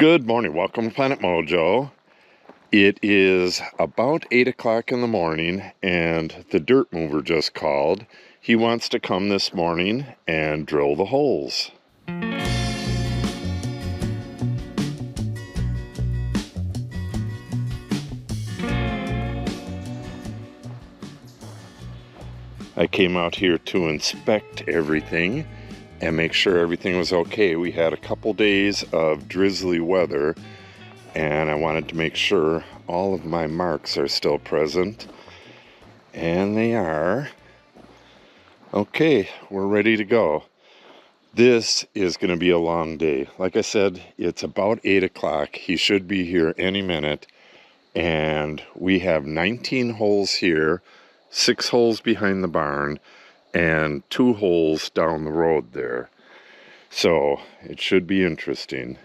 Good morning, welcome to Planet Mojo. It is about 8 o'clock in the morning and the dirt mover just called. He wants to come this morning and drill the holes. I came out here to inspect everything and make sure everything was okay. We had a couple days of drizzly weather and I wanted to make sure all of my marks are still present, and they are. Okay, we're ready to go. This is going to be a long day. Like I said, it's about 8 o'clock. He should be here any minute, and we have 19 holes here, 6 holes behind the barn, and 2 holes down the road there. So it should be interesting.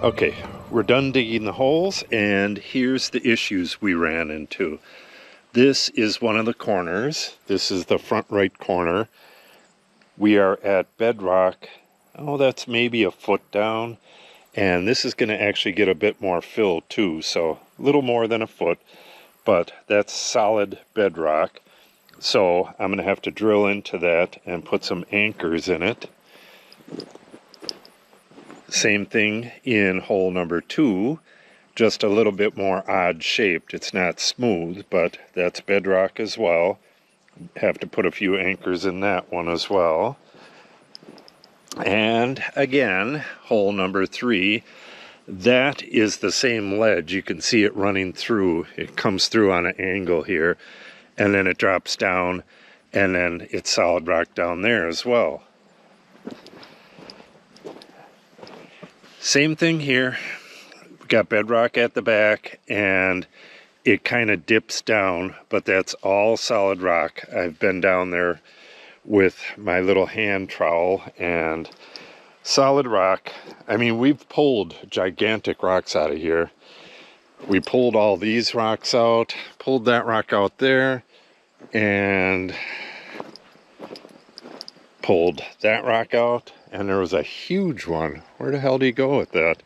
Okay, we're done digging the holes, and here's the issues we ran into. This is one of the corners. This is the front right corner. We are at bedrock. Oh, that's maybe a foot down. And this is going to actually get a bit more fill too, so a little more than a foot, but that's solid bedrock. So I'm going to have to drill into that and put some anchors in it. Same thing in hole number 2, just a little bit more odd shaped. It's not smooth, but that's bedrock as well. Have to put a few anchors in that one as well. And again, hole number 3, that is the same ledge. You can see it running through. It comes through on an angle here, and then it drops down, and then it's solid rock down there as well. Same thing here. We've got bedrock at the back, and it kind of dips down, but that's all solid rock. I've been down there with my little hand trowel, and solid rock. I mean, we've pulled gigantic rocks out of here. We pulled all these rocks out, pulled that rock out there, and pulled that rock out, and there was a huge one. Where the hell did he go with that?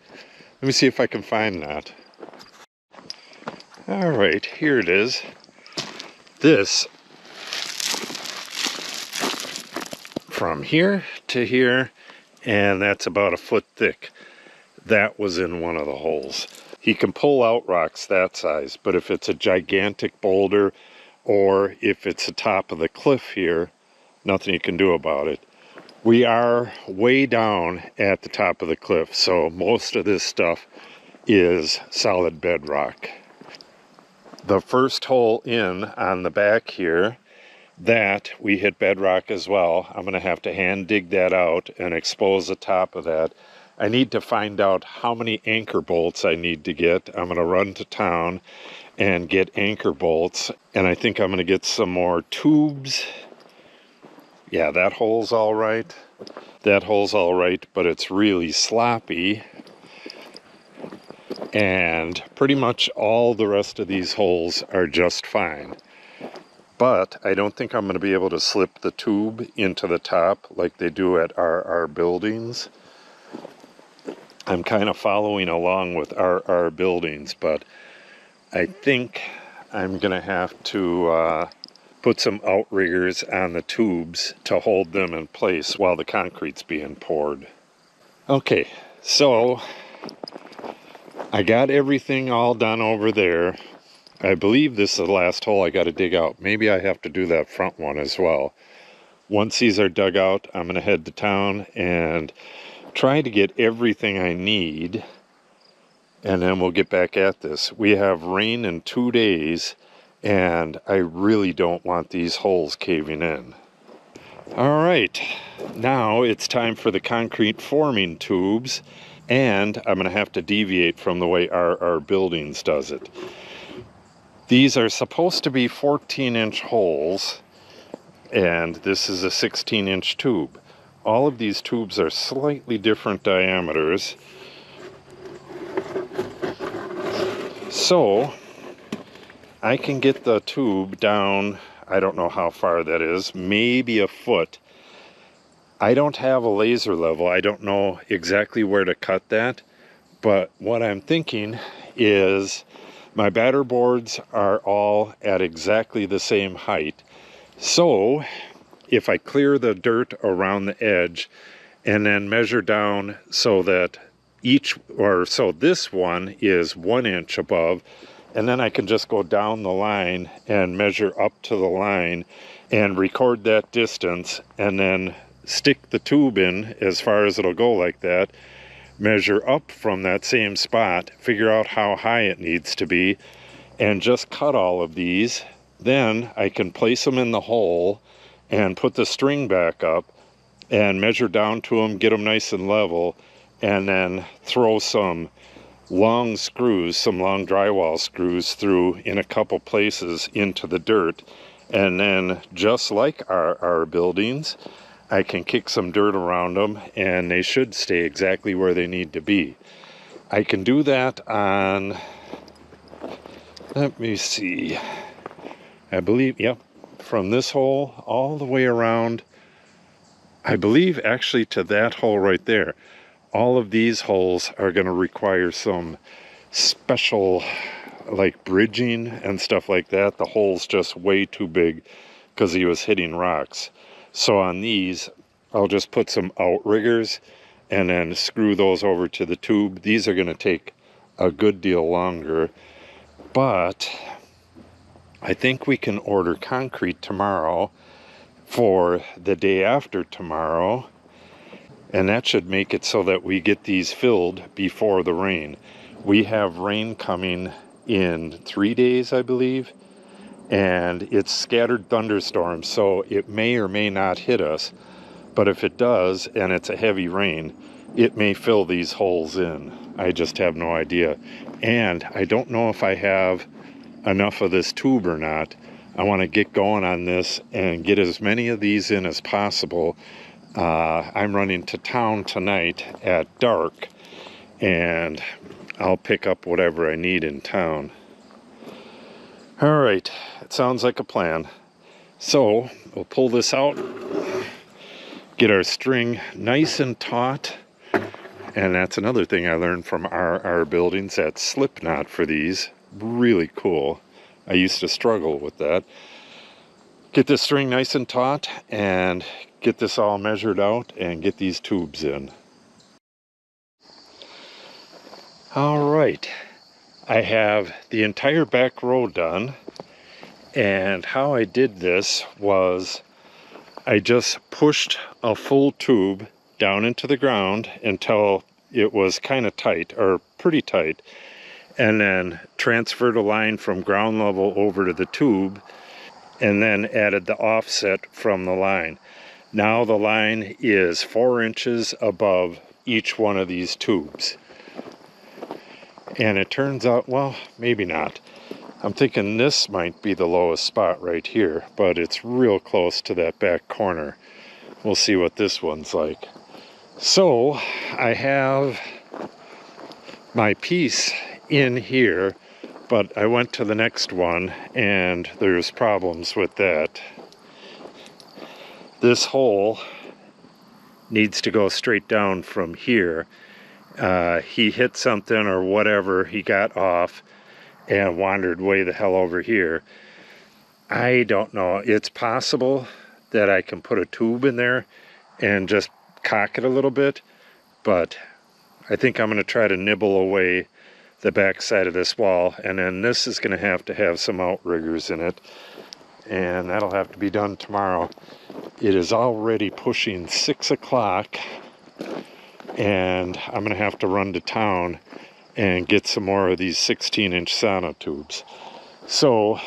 Let me see if I can find that. All right, here it is. This, from here to here, and that's about a foot thick. That was in one of the holes. He can pull out rocks that size, but if it's a gigantic boulder, or if it's the top of the cliff here, nothing you can do about it. We are way down at the top of the cliff, so most of this stuff is solid bedrock. The first hole in on the back here, that we hit bedrock as well. I'm going to have to hand dig that out and expose the top of that. I need to find out how many anchor bolts I need to get. I'm going to run to town and get anchor bolts, and I think I'm going to get some more tubes. Yeah, that hole's all right. That hole's all right, but it's really sloppy. And pretty much all the rest of these holes are just fine. But I don't think I'm going to be able to slip the tube into the top like they do at RR Buildings. I'm kind of following along with RR Buildings, but I think I'm going to have to put some outriggers on the tubes to hold them in place while the concrete's being poured. Okay, so I got everything all done over there. I believe this is the last hole I got to dig out. Maybe I have to do that front one as well. Once these are dug out, I'm going to head to town and try to get everything I need, and then we'll get back at this. We have rain in 2 days, and I really don't want these holes caving in. All right, now it's time for the concrete forming tubes, and I'm going to have to deviate from the way RR Buildings does it. These are supposed to be 14-inch holes, and this is a 16-inch tube. All of these tubes are slightly different diameters. So I can get the tube down, I don't know how far that is, maybe a foot. I don't have a laser level. I don't know exactly where to cut that. But what I'm thinking is my batter boards are all at exactly the same height. So if I clear the dirt around the edge and then measure down so that this one is 1 inch above, and then I can just go down the line and measure up to the line and record that distance, and then stick the tube in as far as it'll go like that, measure up from that same spot, figure out how high it needs to be, and just cut all of these. Then I can place them in the hole and put the string back up and measure down to them, get them nice and level, and then throw some long screws, some long drywall screws through in a couple places into the dirt. And then, just like our buildings, I can kick some dirt around them and they should stay exactly where they need to be. I can do that on, let me see, I believe, yep, from this hole all the way around, I believe actually to that hole right there. All of these holes are going to require some special like bridging and stuff like that. The hole's just way too big because he was hitting rocks. So on these, I'll just put some outriggers and then screw those over to the tube. These are going to take a good deal longer, but I think we can order concrete tomorrow for the day after tomorrow, and that should make it so that we get these filled before the rain. We have rain coming in 3 days, I believe, and it's scattered thunderstorms, so it may or may not hit us. But if it does, and it's a heavy rain, it may fill these holes in. I just have no idea. And I don't know if I have enough of this tube or not. I want to get going on this and get as many of these in as possible. I'm running to town tonight at dark, and I'll pick up whatever I need in town. All right, it sounds like a plan. So we'll pull this out, get our string nice and taut, and that's another thing I learned from our buildings, that slip knot for these, really cool. I used to struggle with that. Get this string nice and taut and get this all measured out and get these tubes in. All right, I have the entire back row done, and how I did this was I just pushed a full tube down into the ground until it was kind of tight, or pretty tight, and then transferred a line from ground level over to the tube, and then added the offset from the line. Now the line is 4 inches above each one of these tubes. And it turns out, well, maybe not. I'm thinking this might be the lowest spot right here, but it's real close to that back corner. We'll see what this one's like. So I have my piece in here, but I went to the next one and there's problems with that. This hole needs to go straight down from here. He hit something or whatever, he got off and wandered way the hell over here. I don't know. It's possible that I can put a tube in there and just cock it a little bit, but I think I'm going to try to nibble away the back side of this wall, and then this is going to have some outriggers in it, and that'll have to be done tomorrow. It is already pushing 6 o'clock, and I'm going to have to run to town and get some more of these 16-inch Sonotubes. So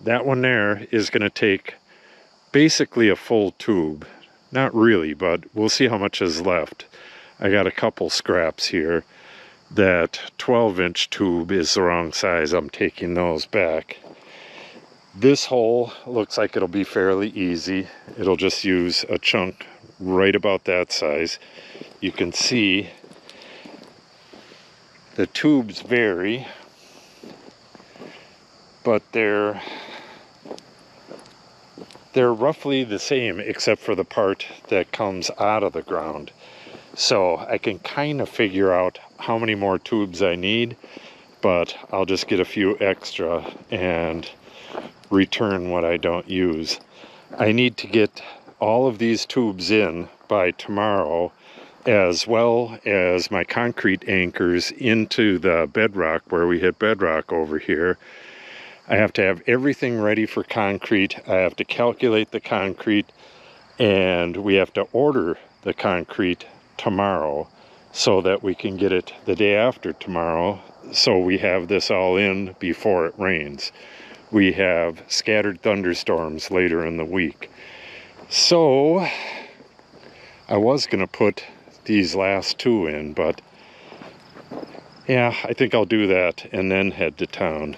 that one there is going to take basically a full tube. Not really, but we'll see how much is left. I got a couple scraps here. That 12-inch tube is the wrong size. I'm taking those back. This hole looks like it'll be fairly easy. It'll just use a chunk right about that size. You can see the tubes vary, but they're roughly the same except for the part that comes out of the ground. So I can kind of figure out how many more tubes I need, but I'll just get a few extra and return what I don't use. I need to get all of these tubes in by tomorrow, as well as my concrete anchors into the bedrock where we hit bedrock over here. I have to have everything ready for concrete. I have to calculate the concrete, and we have to order the concrete tomorrow so that we can get it the day after tomorrow, so we have this all in before it rains. We have scattered thunderstorms later in the week. So I was going to put these last 2 in, but yeah, I think I'll do that and then head to town.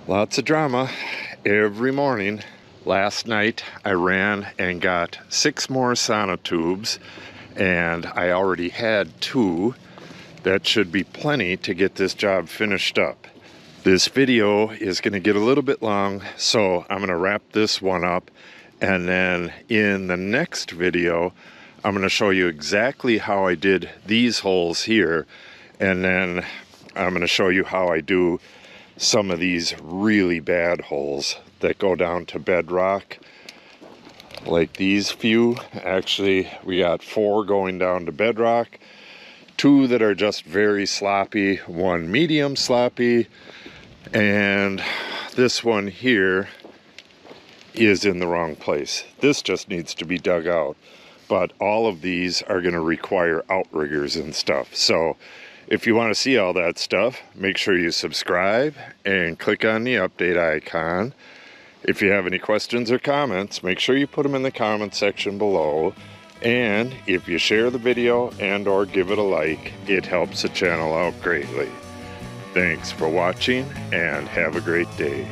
Lots of drama, every morning. Last night I ran and got 6 more Sonotubes, and I already had 2. That should be plenty to get this job finished up. This video is going to get a little bit long, so I'm going to wrap this one up, and then in the next video I'm going to show you exactly how I did these holes here, and then I'm going to show you how I do some of these really bad holes that go down to bedrock, like these few. Actually, we got 4 going down to bedrock, 2 that are just very sloppy, 1 medium sloppy, and this one here is in the wrong place. This just needs to be dug out, but all of these are going to require outriggers and stuff. So if you want to see all that stuff, make sure you subscribe and click on the update icon. If you have any questions or comments, make sure you put them in the comment section below. And if you share the video and or give it a like, it helps the channel out greatly. Thanks for watching and have a great day.